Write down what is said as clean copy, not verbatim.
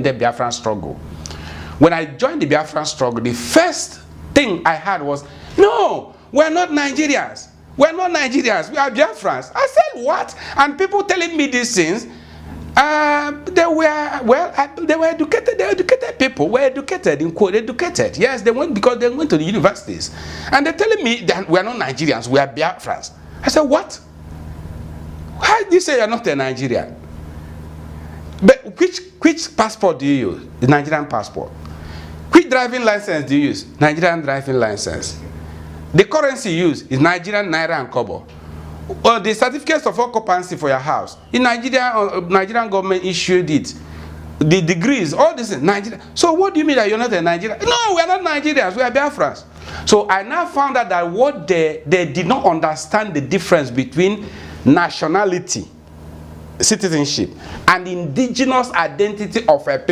the Biafran struggle. When I joined the Biafran struggle, the first thing I had was, no, we're not Nigerians. We're not Nigerians. We are Biafrans. I said, what? And people telling me these things, they were educated. They educated people. Were educated, in quote, educated. Yes, they went because they went to the universities. And they're telling me that we are not Nigerians. We are Biafrans. I said, what? Why do you say you're not a Nigerian? But which passport do you use? The Nigerian passport. Which driving license do you use? Nigerian driving license. The currency used is Nigerian Naira and Kobo. Or the certificates of occupancy for your house. In Nigeria, Nigerian government issued it. The degrees, all this in Nigeria. So what do you mean that you're not a Nigerian? No, we are not Nigerians. We are Biafrans. So I now found out that what they did not understand the difference between nationality, citizenship, and indigenous identity of a people.